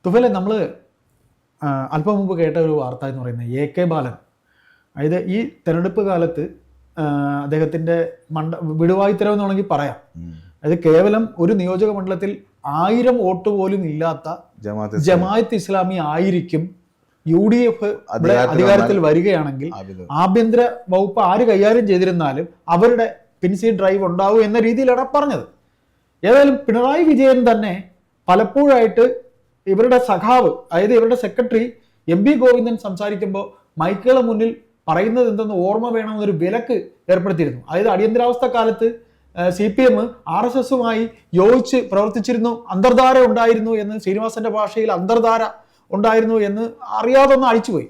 തുഫലെ നമ്മൾ അല്പം മുമ്പ് കേട്ട ഒരു വാർത്ത എന്ന് പറയുന്നത് AK ബാലൻ, അതായത് ഈ തെരഞ്ഞെടുപ്പ് കാലത്ത് അദ്ദേഹത്തിൻ്റെ വിടുവായുത്തരവ് എന്ന് വേണമെങ്കിൽ പറയാം. അതായത് കേവലം ഒരു നിയോജക മണ്ഡലത്തിൽ 1000 വോട്ട് പോലും ഇല്ലാത്ത ജമാഅത്ത് ഇസ്ലാമി ആയിരിക്കും UDF അധികാരത്തിൽ വരികയാണെങ്കിൽ ആഭ്യന്തര വകുപ്പ് ആര് കൈകാര്യം ചെയ്തിരുന്നാലും അവരുടെ പിൻസീഡ് ഡ്രൈവ് ഉണ്ടാവും എന്ന രീതിയിലാണ് പറഞ്ഞത്. ഏതായാലും പിണറായി വിജയൻ തന്നെ പലപ്പോഴായിട്ട് ഇവരുടെ സഖാവ്, അതായത് ഇവരുടെ സെക്രട്ടറി MB ഗോവിന്ദൻ സംസാരിക്കുമ്പോൾ മൈക്കുകളുടെ മുന്നിൽ പറയുന്നത് എന്തെന്ന് ഓർമ്മ വേണമെന്നൊരു വിലക്ക് ഏർപ്പെടുത്തിയിരുന്നു. അതായത് അടിയന്തരാവസ്ഥ കാലത്ത് CPM RSSുമായി യോജിച്ച് പ്രവർത്തിച്ചിരുന്നു, അന്തർധാര ഉണ്ടായിരുന്നു എന്ന്, ശ്രീനിവാസന്റെ ഭാഷയിൽ അന്തർധാര ഉണ്ടായിരുന്നു എന്ന് അറിയാതൊന്ന് അഴിച്ചുപോയി.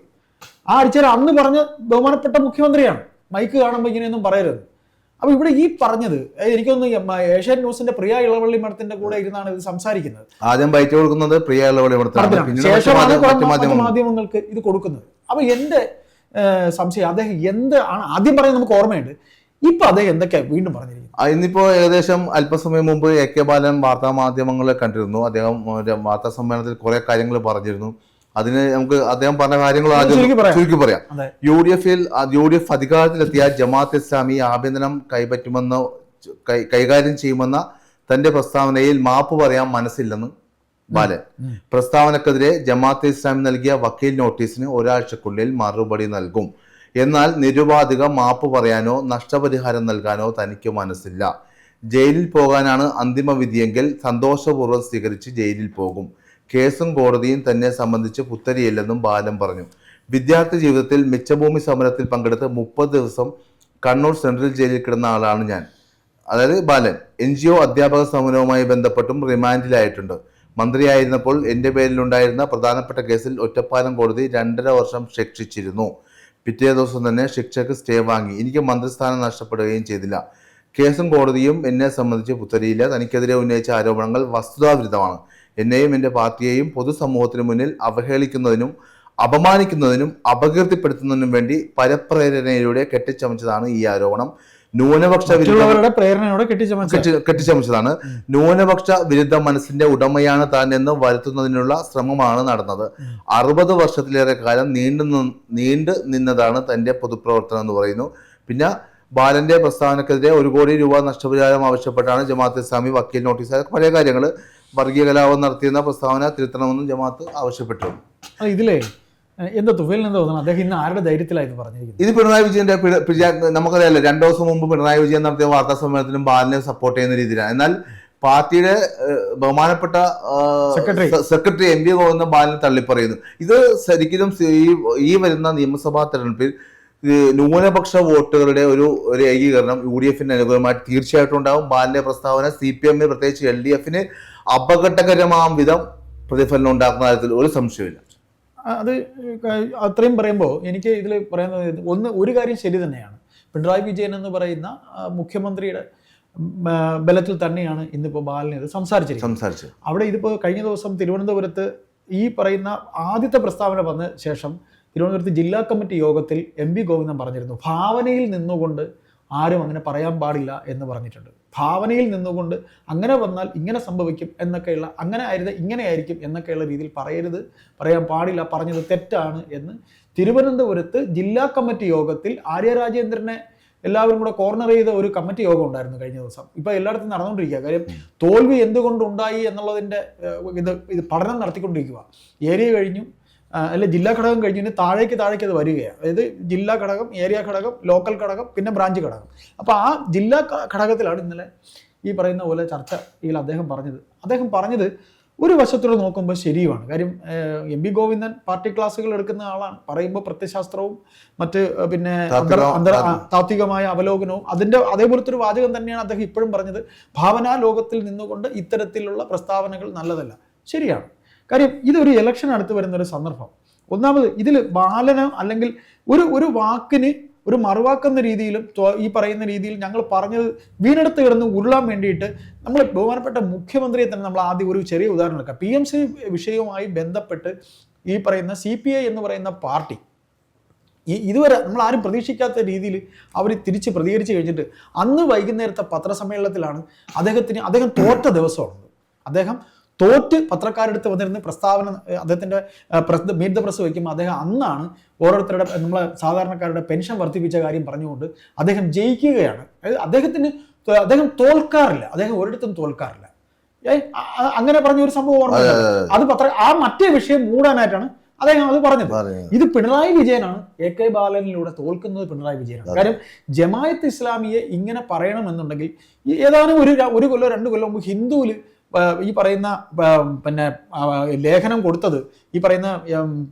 ആ അടിച്ചാൽ അന്ന് പറഞ്ഞ ബഹുമാനപ്പെട്ട മുഖ്യമന്ത്രിയാണ്. മൈക്ക് കാണുമ്പോൾ ഇങ്ങനെയൊന്നും പറയരുത്. അപ്പൊ ഇവിടെ ഈ പറഞ്ഞത് എനിക്കൊന്ന് ഏഷ്യൻ ന്യൂസിന്റെ പ്രിയ ഇളവള്ളി മഠത്തിന്റെ കൂടെ ഇരുന്നാണ് ഇത് സംസാരിക്കുന്നത്. ആദ്യം ബൈറ്റ് കൊടുക്കുന്നത് പ്രിയ ഇളവള്ളി മഠത്തിനാണ്, ശേഷമാണ് മാധ്യമങ്ങൾക്ക് ഇത് കൊടുക്കുന്നത്. അപ്പൊ എന്റെ സംശയം, അദ്ദേഹം എന്ത് ആണ് ആദ്യം പറയുന്നത് നമുക്ക് ഓർമ്മയുണ്ട്. ഇപ്പൊ അദ്ദേഹം എന്തൊക്കെയാണ് വീണ്ടും പറഞ്ഞിരിക്കുന്നത്? ഇന്നിപ്പോ ഏകദേശം അല്പസമയം മുമ്പ് AK ബാലൻ വാർത്താ മാധ്യമങ്ങളെ കണ്ടിരുന്നു. അദ്ദേഹം വാർത്താ സമ്മേളനത്തിൽ കുറെ കാര്യങ്ങൾ പറഞ്ഞിരുന്നു. അതിന് നമുക്ക് അദ്ദേഹം പറഞ്ഞ കാര്യങ്ങൾ ചുരുക്കി പറയാം. UDF അധികാരത്തിലെത്തിയ ജമാഅത്ത് ഇസ്ലാമി ആഭ്യന്തരം കൈകാര്യം ചെയ്യുമെന്ന തന്റെ പ്രസ്താവനയിൽ മാപ്പ് പറയാൻ മനസ്സില്ലെന്ന് ബാലൻ. പ്രസ്താവനക്കെതിരെ ജമാഅത്ത് ഇസ്ലാമി നൽകിയ വക്കീൽ നോട്ടീസിന് ഒരാഴ്ചക്കുള്ളിൽ മറുപടി നൽകും. എന്നാൽ നിരുപാധിക മാപ്പ് പറയാനോ നഷ്ടപരിഹാരം നൽകാനോ തനിക്ക് മനസ്സില്ല. ജയിലിൽ പോകാനാണ് അന്തിമ വിധിയെങ്കിൽ സന്തോഷപൂർവ്വം സ്വീകരിച്ച് ജയിലിൽ പോകും. കേസും കോടതിയും തന്നെ സംബന്ധിച്ച് പുത്തരിയില്ലെന്നും ബാലൻ പറഞ്ഞു. വിദ്യാർത്ഥി ജീവിതത്തിൽ മിച്ചഭൂമി സമരത്തിൽ പങ്കെടുത്ത് 30 ദിവസം കണ്ണൂർ സെൻട്രൽ ജയിലിൽ കിടന്ന ആളാണ് ഞാൻ. അതായത് ബാലൻ NGO അധ്യാപക സമരവുമായി ബന്ധപ്പെട്ടും റിമാൻഡിലായിട്ടുണ്ട്. മന്ത്രിയായിരുന്നപ്പോൾ എൻ്റെ പേരിലുണ്ടായിരുന്ന പ്രധാനപ്പെട്ട കേസിൽ ഒറ്റപ്പാലം കോടതി 2.5 വർഷം ശിക്ഷിച്ചിരുന്നു. പിറ്റേ ദിവസം തന്നെ ശിക്ഷയ്ക്ക് സ്റ്റേ വാങ്ങി. എനിക്ക് മന്ത്രിസ്ഥാനം നഷ്ടപ്പെടുകയും ചെയ്തില്ല. കേസും കോടതിയും എന്നെ സംബന്ധിച്ച് പുത്തരിയില്ല. തനിക്കെതിരെ ഉന്നയിച്ച ആരോപണങ്ങൾ വസ്തുതാവിരുദ്ധമാണ്. എന്നെയും എൻ്റെ പാർട്ടിയെയും പൊതുസമൂഹത്തിന് മുന്നിൽ അവഹേളിക്കുന്നതിനും അപമാനിക്കുന്നതിനും അപകീർത്തിപ്പെടുത്തുന്നതിനും വേണ്ടി പരപ്രേരണയിലൂടെ കെട്ടിച്ചമച്ചതാണ് ഈ ആരോപണം. ന്യൂനപക്ഷ കെട്ടിച്ചമച്ചതാണ്. ന്യൂനപക്ഷ വിരുദ്ധ മനസ്സിന്റെ ഉടമയാണ് താൻ എന്ന് വരുത്തുന്നതിനുള്ള ശ്രമമാണ് നടന്നത്. 60 വർഷത്തിലേറെ കാലം നീണ്ടു നിന്നതാണ് തന്റെ പൊതുപ്രവർത്തനം എന്ന് പറയുന്നു. പിന്നെ ബാലന്റെ പ്രസ്താവനക്കെതിരെ 1 കോടി രൂപ നഷ്ടപരിഹാരം ആവശ്യപ്പെട്ടാണ് ജമാഅത്ത് ഇസ്ലാമി വക്കീൽ നോട്ടീസ്. പഴയ കാര്യങ്ങൾ, വർഗീയ കലാപം നടത്തിയെന്ന പ്രസ്താവന തിരുത്തണമെന്നും ജമാഅത്ത് ആവശ്യപ്പെട്ടു. ഇതിലേ എന്താ തുഫേലിന് എന്താ തോന്നുന്നു? അദ്ദേഹം ഇന്ന് ആരുടെ ധൈര്യത്തിലായിരുന്നു പറഞ്ഞിരിക്കുന്നത്? ഇത് പിണറായി വിജയന്റെ നമുക്കറിയാലോ, 2 ദിവസം മുമ്പ് പിണറായി വിജയൻ നടത്തിയ വാർത്താ സമ്മേളനത്തിലും ബാലനെ സപ്പോർട്ട് ചെയ്യുന്ന രീതിയിലാണ്. എന്നാൽ പാർട്ടിയുടെ ബഹുമാനപ്പെട്ട സെക്രട്ടറി MB ഗോവിന്ദൻ ബാലനെ തള്ളിപ്പറയുന്നു. ഇത് ശരിക്കും ഈ വരുന്ന നിയമസഭാ തെരഞ്ഞെടുപ്പിൽ ന്യൂനപക്ഷ വോട്ടുകളുടെ ഒരു ഏകീകരണം UDFന് അനുകൂലമായിട്ട് തീർച്ചയായിട്ടും ഉണ്ടാകും. ബാലന്റെ പ്രസ്താവന CPM പ്രത്യേകിച്ച് LDFന് അപകടകരമാം വിധം പ്രതിഫലനം ഉണ്ടാക്കുന്ന കാര്യത്തിൽ ഒരു സംശയമില്ല. അത് അത്രയും പറയുമ്പോൾ എനിക്ക് ഇതിൽ പറയുന്നത് ഒരു കാര്യം ശരി തന്നെയാണ്. പിണറായി വിജയൻ എന്ന് പറയുന്ന മുഖ്യമന്ത്രിയുടെ ബലത്തിൽ തന്നെയാണ് ഇന്നിപ്പോൾ ബാലന് സംസാരിച്ചത്. അവിടെ ഇതിപ്പോൾ കഴിഞ്ഞ ദിവസം തിരുവനന്തപുരത്ത് ഈ പറയുന്ന ആദ്യത്തെ പ്രസ്താവന വന്ന ശേഷം തിരുവനന്തപുരത്ത് ജില്ലാ കമ്മിറ്റി യോഗത്തിൽ MB ഗോവിന്ദൻ പറഞ്ഞിരുന്നു, ഭാവനയിൽ നിന്നുകൊണ്ട് ആരും അങ്ങനെ പറയാൻ പാടില്ല എന്ന് പറഞ്ഞിട്ടുണ്ട്. ഭാവനയിൽ നിന്നുകൊണ്ട് അങ്ങനെ വന്നാൽ ഇങ്ങനെ സംഭവിക്കും എന്നൊക്കെയുള്ള, അങ്ങനെ ആയിരുന്നു ഇങ്ങനെയായിരിക്കും എന്നൊക്കെയുള്ള രീതിയിൽ പറയാൻ പാടില്ല, പറഞ്ഞത് തെറ്റാണ് എന്ന് തിരുവനന്തപുരത്ത് ജില്ലാ കമ്മിറ്റി യോഗത്തിൽ ആര്യ രാജേന്ദ്രനെ എല്ലാവരും കൂടെ കോർണർ ചെയ്ത ഒരു കമ്മിറ്റി യോഗം ഉണ്ടായിരുന്നു കഴിഞ്ഞ ദിവസം. ഇപ്പൊ എല്ലായിടത്തും നടന്നുകൊണ്ടിരിക്കുക. കാര്യം തോൽവി എന്തുകൊണ്ടുണ്ടായി എന്നുള്ളതിൻ്റെ ഇത് പഠനം നടത്തിക്കൊണ്ടിരിക്കുക. ഏരിയ കഴിഞ്ഞു, അല്ലെ ജില്ലാ ഘടകം കഴിഞ്ഞ് താഴേക്ക് അത് വരികയാണ്. അതായത് ജില്ലാ ഘടകം, ഏരിയ ഘടകം, ലോക്കൽ ഘടകം, പിന്നെ ബ്രാഞ്ച് ഘടകം. അപ്പോൾ ആ ജില്ലാ ഘടകത്തിലാണ് ഇന്നലെ ഈ പറയുന്ന പോലെ ചർച്ചയിൽ അദ്ദേഹം പറഞ്ഞത് ഒരു വശത്തോടെ നോക്കുമ്പോൾ ശരിയുമാണ്. കാര്യം MB ഗോവിന്ദൻ പാർട്ടി ക്ലാസ്സുകൾ എടുക്കുന്ന ആളാണ്. പറയുമ്പോൾ പ്രത്യശാസ്ത്രവും മറ്റ് പിന്നെ താത്വികമായ അവലോകനവും അതേപോലത്തെ ഒരു വാചകം തന്നെയാണ് അദ്ദേഹം ഇപ്പോഴും പറഞ്ഞത്. ഭാവനാ ലോകത്തിൽ നിന്നുകൊണ്ട് ഇത്തരത്തിലുള്ള പ്രസ്താവനകൾ നല്ലതല്ല. ശരിയാണ്. കാര്യം ഇതൊരു ഇലക്ഷൻ അടുത്ത് വരുന്ന ഒരു സന്ദർഭം. ഒന്നാമത് ഇതിൽ ബാലന് അല്ലെങ്കിൽ ഒരു വാക്കിന് ഒരു മറുവാക്കുന്ന രീതിയിലും ഈ പറയുന്ന രീതിയിൽ ഞങ്ങൾ പറഞ്ഞത് വീണെടുത്ത് കിടന്ന് ഉരുളാൻ വേണ്ടിയിട്ട് നമ്മൾ ബഹുമാനപ്പെട്ട മുഖ്യമന്ത്രിയെ തന്നെ നമ്മൾ ആദ്യം ഒരു ചെറിയ ഉദാഹരണം എടുക്കാം. PMC വിഷയവുമായി ബന്ധപ്പെട്ട് ഈ പറയുന്ന CPI എന്ന് പറയുന്ന പാർട്ടി ഇതുവരെ നമ്മൾ ആരും പ്രതീക്ഷിക്കാത്ത രീതിയിൽ അവർ തിരിച്ച് പ്രതികരിച്ച് കഴിഞ്ഞിട്ട് അന്ന് വൈകുന്നേരത്തെ പത്രസമ്മേളനത്തിലാണ് അദ്ദേഹം തോറ്റ ദിവസമാണ്. അദ്ദേഹം തോറ്റ് പത്രക്കാരെടുത്ത് വന്നിരുന്ന് പ്രസ്താവന അദ്ദേഹത്തിൻ്റെ മീറ്റ് ദ പ്രസ് വയ്ക്കുമ്പോൾ അദ്ദേഹം അന്നാണ് ഓരോരുത്തരുടെ നമ്മളെ സാധാരണക്കാരുടെ പെൻഷൻ വർദ്ധിപ്പിച്ച കാര്യം പറഞ്ഞുകൊണ്ട് അദ്ദേഹം ജയിക്കുകയാണ്. അദ്ദേഹം തോൽക്കാറില്ല, അദ്ദേഹം ഒരിടത്തും തോൽക്കാറില്ല. അങ്ങനെ പറഞ്ഞ ഒരു സംഭവം ഓർമ്മ. അത് ആ മറ്റേ വിഷയം മൂടാനായിട്ടാണ് അദ്ദേഹം അത് പറഞ്ഞത്. ഇത് പിണറായി വിജയനാണ് AK ബാലനിലൂടെ തോൽക്കുന്നത്. പിണറായി വിജയനാണ്. കാര്യം ജമായത്ത് ഇസ്ലാമിയെ ഇങ്ങനെ പറയണമെന്നുണ്ടെങ്കിൽ ഏതാനും ഒരു കൊല്ലോ 2 കൊല്ലം മുമ്പ് ഹിന്ദുവിൽ ഈ പറയുന്ന പിന്നെ ലേഖനം കൊടുത്തത് ഈ പറയുന്ന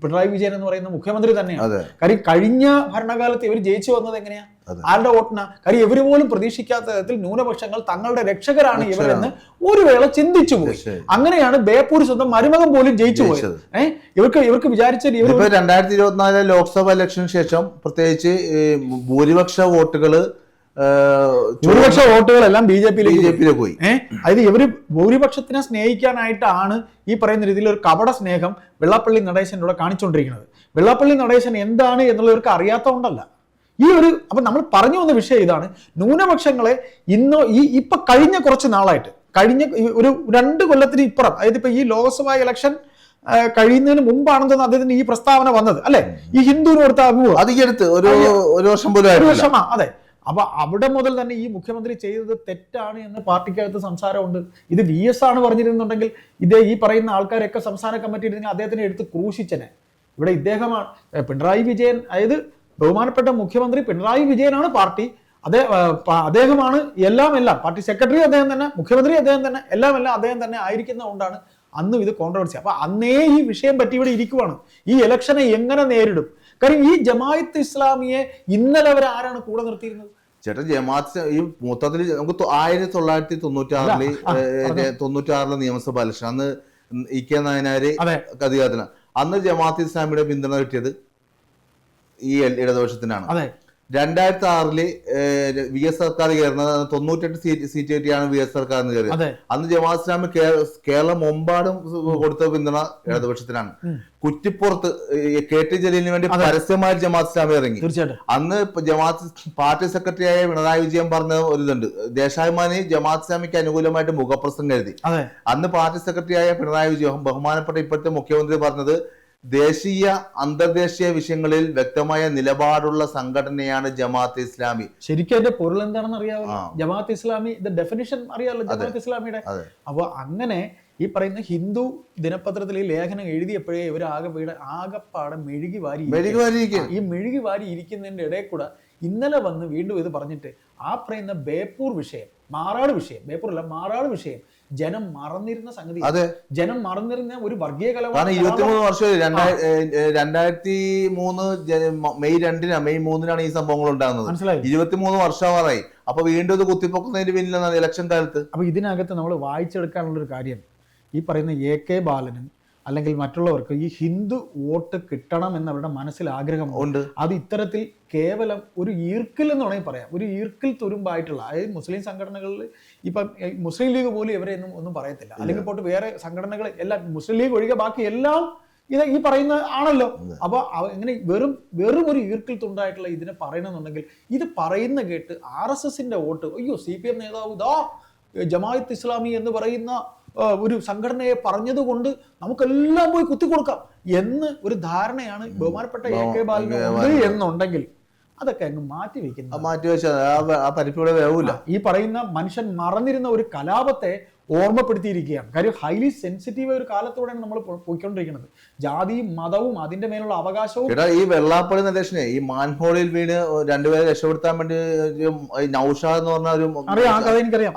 പിണറായി വിജയൻ എന്ന് പറയുന്ന മുഖ്യമന്ത്രി തന്നെയാണ്. കാര്യം കഴിഞ്ഞ ഭരണകാലത്ത് ഇവർ ജയിച്ചു വന്നത് എങ്ങനെയാ? ആരുടെ വോട്ടിനാ? കാര്യം ഇവര് പോലും പ്രതീക്ഷിക്കാത്ത തരത്തിൽ ന്യൂനപക്ഷങ്ങൾ തങ്ങളുടെ രക്ഷകരാണ് ഇവരെന്ന് ഒരു വേള ചിന്തിച്ചു പോയി. അങ്ങനെയാണ് ബേപ്പൂർ സ്വന്തം മരുമകൻ പോലും ജയിച്ചു പോയത്. ഇവർക്ക് വിചാരിച്ച 2024 ലോക്സഭാ ഇലക്ഷന് ശേഷം പ്രത്യേകിച്ച് ഭൂരിപക്ഷ വോട്ടുകളെല്ലാം ബിജെപിയിലേക്ക് പോയി. അതായത് ഇവര് ഭൂരിപക്ഷത്തിനെ സ്നേഹിക്കാനായിട്ടാണ് ഈ പറയുന്ന രീതിയിൽ ഒരു കപട സ്നേഹം വെള്ളാപ്പള്ളി നടേശനോട് കാണിച്ചുകൊണ്ടിരിക്കുന്നത്. വെള്ളാപ്പള്ളി നടേശൻ എന്താണ് എന്നുള്ളവർക്ക് അറിയാത്തതുകൊണ്ടല്ല. അപ്പൊ നമ്മൾ പറഞ്ഞു വന്ന വിഷയം ഇതാണ്. ന്യൂനപക്ഷങ്ങളെ ഇപ്പൊ കഴിഞ്ഞ കുറച്ച് നാളായിട്ട്, കഴിഞ്ഞ ഒരു 2 കൊല്ലത്തിന് ഇപ്പുറം, അതായത് ഇപ്പൊ ഈ ലോക്സഭാ ഇലക്ഷൻ കഴിയുന്നതിന് മുമ്പാണെന്ന് അദ്ദേഹത്തിന് ഈ പ്രസ്താവന വന്നത് അല്ലെ? ഈ ഹിന്ദുവിന് കൊടുത്ത അഭിമുഖം അത് ഒരു വർഷം. അതെ. അപ്പൊ അവിടെ മുതൽ തന്നെ ഈ മുഖ്യമന്ത്രി ചെയ്തത് തെറ്റാണ് എന്ന് പാർട്ടിക്കകത്ത് സംസാരമുണ്ട്. ഇത് VS ആണ് പറഞ്ഞിരുന്നുണ്ടെങ്കിൽ ഈ പറയുന്ന ആൾക്കാരൊക്കെ സംസ്ഥാന കമ്മിറ്റി ഇരുന്നെങ്കിൽ അദ്ദേഹത്തിനെ എടുത്ത് ക്രൂശിച്ചനെ. ഇവിടെ ഇദ്ദേഹമാണ് പിണറായി വിജയൻ, അതായത് ബഹുമാനപ്പെട്ട മുഖ്യമന്ത്രി പിണറായി വിജയനാണ് പാർട്ടി, അദ്ദേഹമാണ് എല്ലാം പാർട്ടി സെക്രട്ടറി അദ്ദേഹം തന്നെ, മുഖ്യമന്ത്രി അദ്ദേഹം തന്നെ, എല്ലാം അദ്ദേഹം തന്നെ ആയിരിക്കുന്നതുകൊണ്ടാണ് അന്നും ഇത് കോൺട്രവേഴ്സി. അപ്പൊ അന്നേ ഈ വിഷയം പറ്റി ഇവിടെ ഇരിക്കുവാണ്. ഈ ഇലക്ഷനെ എങ്ങനെ നേരിടും? കാര്യം ഈ ജമാഅത്ത് ഇസ്ലാമിയെ ഇന്നലെ അവർ ആരാണ് കൂടെ നിർത്തിയിരുന്നത്? ചേട്ടൻ ജമാഅത്ത് ഈ മൊത്തത്തിൽ നമുക്ക് 1996 നിയമസഭാ ഇലക്ഷൻ, അന്ന് EK നായനാര് അധികാരത്തിലാണ്. അന്ന് ജമാഅത്ത് ഇസ്ലാമിയുടെ പിന്തുണ കിട്ടിയത് ഈ ഇടതുപക്ഷത്തിനാണ്. 2006 VS സർക്കാർ കയറുന്നത് 98 സീറ്റ് കിട്ടിയാണ് VS സർക്കാരിന് കയറിയത്. അന്ന് ജമാഅത്ത് ഇസ്ലാമി കേരളം മുമ്പാടും കൊടുത്ത പിന്തുണ ഇടതുപക്ഷത്തിനാണ്. കുറ്റിപ്പുറത്ത് KT ജലീലിന് വേണ്ടി പരസ്യമായി ജമാഅത്ത് ഇസ്ലാമി ഇറങ്ങി. അന്ന് ജമാഅത്ത് പാർട്ടി സെക്രട്ടറിയായ പിണറായി വിജയൻ പറഞ്ഞ ഒരു ഇതുണ്ട്, ദേശാഭിമാനി ജമാഅത്ത് ഇസ്ലാമിക്ക് അനുകൂലമായിട്ട് മുഖപ്രസംഗം എഴുതി. അന്ന് പാർട്ടി സെക്രട്ടറിയായ പിണറായി വിജയൻ, ബഹുമാനപ്പെട്ട ഇപ്പോഴത്തെ മുഖ്യമന്ത്രി, പറഞ്ഞത് ദേശീയ അന്തർദേശീയ വിഷയങ്ങളിൽ വ്യക്തമായ നിലപാടുള്ള സംഘടനയാണ് ജമാഅത്ത് ഇസ്ലാമി. ശരിക്കും അതിന്റെ പൊരുൾ എന്താണെന്ന് അറിയാമല്ലോ. ജമാഅത്ത് ഇസ്ലാമി ഡെഫിനിഷൻ അറിയാമല്ലോ ജമാഅത്ത് ഇസ്ലാമിയുടെ. അപ്പൊ അങ്ങനെ ഈ പറയുന്ന ഹിന്ദു ദിനപത്രത്തിൽ ഈ ലേഖനം എഴുതിയപ്പോഴേ ഇവർ ആകെപ്പാടെ മെഴുകി വാരി ഇരിക്കുന്നതിന്റെ ഇടയിൽ കൂടെ ഇന്നലെ വന്ന് വീണ്ടും ഇത് പറഞ്ഞിട്ട് ആ പറയുന്ന ബേപ്പൂർ വിഷയം, മാറാട് വിഷയം ജനം മറന്നിരുന്ന സംഗതി. ജനം മറന്നിരുന്ന ഒരു വർഗീയ കലാപം. 23 വർഷം 2003 മെയ് 3 ഈ സംഭവങ്ങൾ ഉണ്ടാകുന്നത്. 23 വർഷമാറായി. അപ്പൊ വീണ്ടും ഇത് കുത്തിപ്പൊക്കുന്നതിന് പിന്നിലാണ് ഇലക്ഷൻ കാലത്ത്. അപ്പൊ ഇതിനകത്ത് നമ്മൾ വായിച്ചെടുക്കാനുള്ളൊരു കാര്യം, ഈ പറയുന്ന AK ബാലനും അല്ലെങ്കിൽ മറ്റുള്ളവർക്ക് ഈ ഹിന്ദു വോട്ട് കിട്ടണം എന്നവരുടെ മനസ്സിൽ ആഗ്രഹമുണ്ട്. അത് ഇത്തരത്തിൽ കേവലം ഒരു ഈർക്കിൽ എന്ന് വേണമെങ്കിൽ പറയാം, ഒരു ഈർക്കിൽ തുരുമ്പായിട്ടുള്ള, അതായത് മുസ്ലിം സംഘടനകളിൽ ഇപ്പം മുസ്ലിം ലീഗ് പോലും ഇവരെ ഒന്നും പറയത്തില്ല. അല്ലെങ്കിൽ പോട്ട് വേറെ സംഘടനകൾ എല്ലാം, മുസ്ലിം ലീഗ് ഒഴികെ ബാക്കി എല്ലാം ഇത് ഈ പറയുന്ന ആണല്ലോ. അപ്പൊ ഇങ്ങനെ വെറും ഒരു ഈർക്കിൽ തുണ്ടായിട്ടുള്ള ഇതിനെ പറയണമെന്നുണ്ടെങ്കിൽ ഇത് പറയുന്ന കേട്ട് RSSന്റെ വോട്ട്, അയ്യോ CPM നേതാവ് ഇതാ ജമാഅത്ത് ഇസ്ലാമി എന്ന് പറയുന്ന ഒരു സംഘടനയെ പറഞ്ഞതുകൊണ്ട് നമുക്കെല്ലാം പോയി കുത്തിക്കൊടുക്കാം എന്ന് ഒരു ധാരണയാണ് ബഹുമാനപ്പെട്ട AK ബാലന് എന്നുണ്ടെങ്കിൽ അതൊക്കെ അങ്ങ് മാറ്റിവെച്ചാൽ ഈ പറയുന്ന മനുഷ്യൻ മറന്നിരുന്ന ഒരു കലാപത്തെ ഓർമ്മപ്പെടുത്തിയിരിക്കുകയാണ്. കാര്യം ഹൈലി സെൻസിറ്റീവ് ഒരു കാലത്തോടെയാണ് നമ്മൾ പോയിക്കൊണ്ടിരിക്കുന്നത്. ജാതിയും മതവും അതിന്റെ മേലുള്ള അവകാശവും. ഈ വെള്ളാപ്പള്ളി നടേശനെ ഈ മാൻഹോളിൽ വീണ് 2 പേരെ രക്ഷപ്പെടുത്താൻ വേണ്ടി നൗഷാദ് എന്ന് പറഞ്ഞ ഒരു, എനിക്കറിയാം,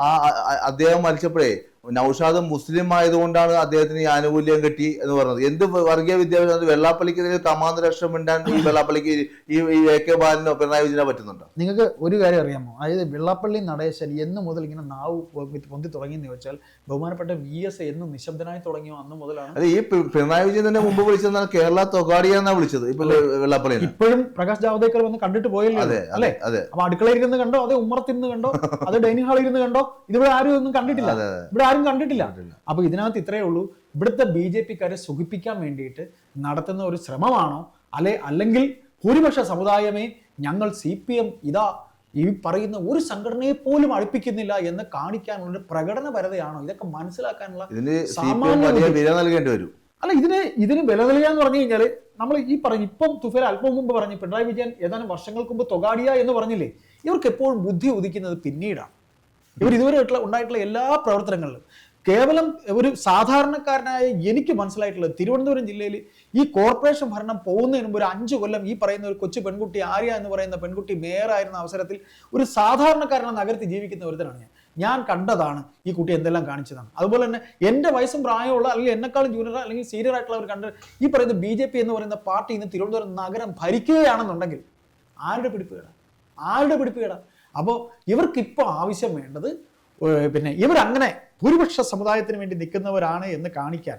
അദ്ദേഹം മരിച്ചപ്പോഴേ നൗഷാദ് മുസ്ലിം ആയതുകൊണ്ടാണ് അദ്ദേഹത്തിന് ഈ ആനുകൂല്യം കിട്ടി എന്ന് പറഞ്ഞത്. എന്ത് വർഗീയ വിദ്യാഭ്യാസം? വെള്ളാപ്പള്ളിക്കെതിരെ കമാന്ത രക്ഷ മിണ്ടാൻ ഈ വെള്ളാപ്പള്ളിക്ക് ഈ AK ബാലനോ പിണറായി വിജയനോ പറ്റുന്നുണ്ടോ? നിങ്ങൾക്ക് ഒരു കാര്യം അറിയാമോ? അതായത് വെള്ളാപ്പള്ളി നടേശൻ എന്ന് മുതൽ ഇങ്ങനെ നാവ് പൊന്തി തുടങ്ങിയെന്ന് ചോദിച്ചാൽ ബഹുമാനപ്പെട്ട VS എന്ന് നിശബ്ദനായി തുടങ്ങിയോ അന്ന് മുതലാണ്. അത് ഈ പിണറായി വിജയൻ തന്നെ മുമ്പ് വിളിച്ചതെന്നാണ് കേരള തൊഗാഡിയാന്നാ വിളിച്ചത്. ഇപ്പൊ വെള്ളാപ്പള്ളി ഇപ്പോഴും പ്രകാശ് ജാവ്ദേക്കർ വന്ന് കണ്ടിട്ട് പോയല്ലോ അല്ലെ? അപ്പൊ അടുക്കളയിൽ ഇരുന്ന് കണ്ടോ, അതേ ഉമ്മറത്തിരുന്ന് കണ്ടോ, അത് ഡൈനിങ് ഹാളിൽ ഇരുന്ന് കണ്ടോ? ഇതിവിടെ ആരും ഒന്നും കണ്ടിട്ടില്ല, ഇവിടെ ആരും കണ്ടിട്ടില്ല. അപ്പൊ ഇതിനകത്ത് ഇത്രയേ ഉള്ളൂ, ഇവിടുത്തെ BJPക്കാരെ സുഖിപ്പിക്കാൻ വേണ്ടിയിട്ട് നടത്തുന്ന ഒരു ശ്രമമാണോ, അല്ലെങ്കിൽ ഭൂരിപക്ഷ സമുദായമേ ഞങ്ങൾ CPM ഇതാ ഈ പറയുന്ന ഒരു സംഘടനയെ പോലും അടുപ്പിക്കുന്നില്ല എന്ന് കാണിക്കാനുള്ള പ്രകടനപരതയാണോ? ഇതൊക്കെ മനസ്സിലാക്കാനുള്ള സാമാന്യ വില നൽകേണ്ടി വരും. അല്ല, ഇതിന് വില നൽകാന്ന് പറഞ്ഞു കഴിഞ്ഞാൽ നമ്മൾ ഈ പറഞ്ഞു, ഇപ്പം തുഫേൽ അല്പം മുമ്പ് പറഞ്ഞു, പിണറായി വിജയൻ ഏതാനും വർഷങ്ങൾക്ക് മുമ്പ് തൊഗാഡിയ എന്ന് പറഞ്ഞില്ലേ, ഇവർക്ക് എപ്പോഴും ബുദ്ധി ഉദിക്കുന്നത് പിന്നീടാണ്. ഇവർ ഇതുവരെ ഉണ്ടായിട്ടുള്ള എല്ലാ പ്രവർത്തനങ്ങളിലും കേവലം ഒരു സാധാരണക്കാരനായ എനിക്ക് മനസ്സിലായിട്ടുള്ളത്, തിരുവനന്തപുരം ജില്ലയിൽ ഈ കോർപ്പറേഷൻ ഭരണം പോകുന്നതിന് മുമ്പ് ഒരു 5 കൊല്ലം ഈ പറയുന്ന ഒരു കൊച്ചു പെൺകുട്ടി ആര്യ എന്ന് പറയുന്ന പെൺകുട്ടി മേയറായിരുന്ന അവസരത്തിൽ ഒരു സാധാരണക്കാരനെ നഗരത്തിൽ ജീവിക്കുന്ന ഒരുത്തനാണ് ഞാൻ കണ്ടതാണ് ഈ കുട്ടി എന്തെല്ലാം കാണിച്ചതാണ്. അതുപോലെ തന്നെ എൻ്റെ വയസ്സും പ്രായമുള്ള അല്ലെങ്കിൽ എന്നെക്കാളും ജൂനിയർ അല്ലെങ്കിൽ സീനിയർ ആയിട്ടുള്ളവർ കണ്ട് ഈ പറയുന്ന BJP എന്ന് പറയുന്ന പാർട്ടി ഇന്ന് തിരുവനന്തപുരം നഗരം ഭരിക്കുകയാണെന്നുണ്ടെങ്കിൽ ആരുടെ പിടിപ്പുകേടാ? അപ്പോൾ ഇവർക്കിപ്പോൾ ആവശ്യം വേണ്ടത് പിന്നെ ഇവരങ്ങനെ ഭൂരിപക്ഷ സമുദായത്തിന് വേണ്ടി നിൽക്കുന്നവരാണ് എന്ന് കാണിക്കാൻ.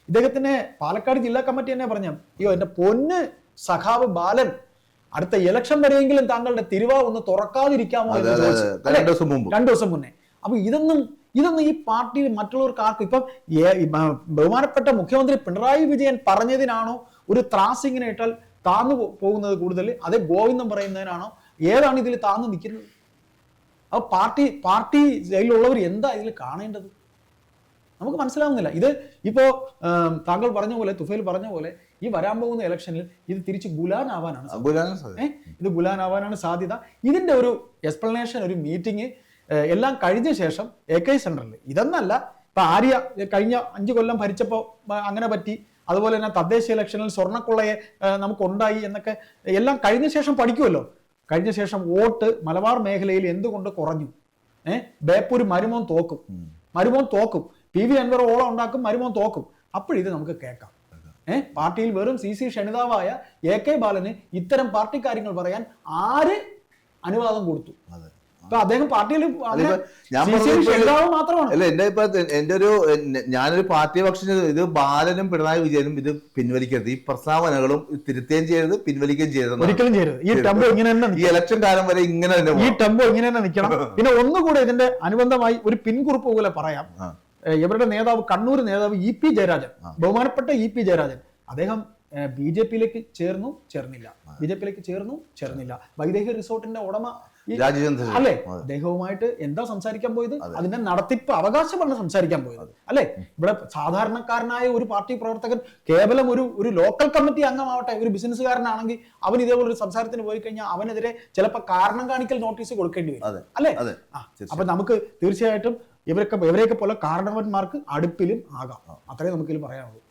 ഇദ്ദേഹത്തിന് പാലക്കാട് ജില്ലാ കമ്മിറ്റി തന്നെ പറഞ്ഞു, അയ്യോ എൻ്റെ പൊന്ന് സഖാവ് ബാലൻ, അടുത്ത ഇലക്ഷൻ വരെയെങ്കിലും താങ്കളുടെ തിരുവാ ഒന്ന് തുറക്കാതിരിക്കാമോ എന്ന് ചോദിച്ചു 2 ദിവസം മുന്നേ. അപ്പൊ ഇതൊന്നും ഈ പാർട്ടിയിൽ മറ്റുള്ളവർക്ക് ആർക്കും ഇപ്പം ബഹുമാനപ്പെട്ട മുഖ്യമന്ത്രി പിണറായി വിജയൻ പറഞ്ഞതിനാണോ ഒരു ത്രാസ് ഇങ്ങനെ ഇട്ടാൽ താന്നു പോകുന്നത് കൂടുതൽ, അതേ ഗോവിന്ദം പറയുന്നതിനാണോ? ഏതാണ് ഇതിൽ താന്നു നിൽക്കുന്നത്? അപ്പൊ പാർട്ടിയിലുള്ളവർ എന്താ ഇതിൽ കാണേണ്ടത്? നമുക്ക് മനസ്സിലാവുന്നില്ല. ഇത് ഇപ്പോ താങ്കൾ പറഞ്ഞ പോലെ, തുഫേൽ പറഞ്ഞ പോലെ, ഈ വരാൻ പോകുന്ന ഇലക്ഷനിൽ ഇത് തിരിച്ച് ഗുലാനാവാനാണ് സാധ്യത. ഇതിന്റെ ഒരു എക്സ്പ്ലനേഷൻ, ഒരു മീറ്റിംഗ് എല്ലാം കഴിഞ്ഞ ശേഷം AK സെന്ററിൽ, ഇതെന്നല്ല ഇപ്പൊ ആര്യ കഴിഞ്ഞ 5 കൊല്ലം ഭരിച്ചപ്പോൾ അങ്ങനെ പറ്റി, അതുപോലെ തന്നെ തദ്ദേശ ഇലക്ഷനിൽ സ്വർണ്ണക്കൊള്ളയെ നമുക്കുണ്ടായി എന്നൊക്കെ എല്ലാം കഴിഞ്ഞ ശേഷം പഠിക്കുമല്ലോ. കഴിഞ്ഞ ശേഷം വോട്ട് മലബാർ മേഖലയിൽ എന്തുകൊണ്ട് കുറഞ്ഞു? ബേപ്പൂര് മരുമോൻ തോക്കും, PV അൻവർ ഓളം ഉണ്ടാക്കും, മരുമോൻ തോക്കും. അപ്പോഴിത് നമുക്ക് കേൾക്കാം. പാർട്ടിയിൽ വെറും CC ക്ഷണിതാവായ AK ബാലന് ഇത്തരം പാർട്ടി കാര്യങ്ങൾ പറയാൻ ആര് അനുവാദം കൊടുത്തു? അപ്പൊ അദ്ദേഹം പാർട്ടിയിൽ മാത്രമാണ്. അല്ല, ഞാനൊരു പാർട്ടി പക്ഷം ഇത് ബാലനും പിണറായി വിജയനും ഇത് പിൻവലിക്കരുത്. ഈ പ്രസ്താവനകളും തിരുത്തുകയും ചെയ്യരുത്, പിൻവലിക്കുകയും ചെയ്യരുത്, ഒരിക്കലും ചെയ്യരുത്. ഈ ടെമ്പോ ഇങ്ങനെ തന്നെ, ഈ ഇലക്ഷൻ കാലം വരെ ഇങ്ങനെ തന്നെ, ഈ ടെമ്പോ ഇങ്ങനെ തന്നെ നിൽക്കണം. പിന്നെ ഒന്നുകൂടെ ഇതിന്റെ അനുബന്ധമായി ഒരു പിൻകുറിപ്പ് പോലെ പറയാം. ഇവരുടെ നേതാവ്, കണ്ണൂർ നേതാവ് EP ജയരാജൻ, ബഹുമാനപ്പെട്ട EP ജയരാജൻ, അദ്ദേഹം BJP-യിലേക്ക് ചേർന്നില്ല. വൈദേഹി റിസോർട്ടിന്റെ ഉടമ അല്ലേ, അദ്ദേഹവുമായിട്ട് എന്താ സംസാരിക്കാൻ പോയത്? അതിന്റെ നടത്തിപ്പ് അവകാശമാണ് സംസാരിക്കാൻ പോയത് അല്ലെ. ഇവിടെ സാധാരണക്കാരനായ ഒരു പാർട്ടി പ്രവർത്തകൻ, കേവലം ഒരു ലോക്കൽ കമ്മിറ്റി അംഗമാവട്ടെ, ഒരു ബിസിനസ്സുകാരനാണെങ്കിൽ അവൻ ഇതേപോലെ ഒരു സംസാരത്തിന് പോയി കഴിഞ്ഞാൽ അവനെതിരെ ചിലപ്പോൾ കാരണം കാണിക്കൽ നോട്ടീസ് കൊടുക്കേണ്ടി വരും അല്ലെ. അപ്പൊ നമുക്ക് തീർച്ചയായിട്ടും ഇവരെയൊക്കെ പോലെ കാരണവന്മാർക്ക് അടുപ്പിലും ആകാം. അത്രേ നമുക്കിതിൽ പറയാനുള്ളൂ.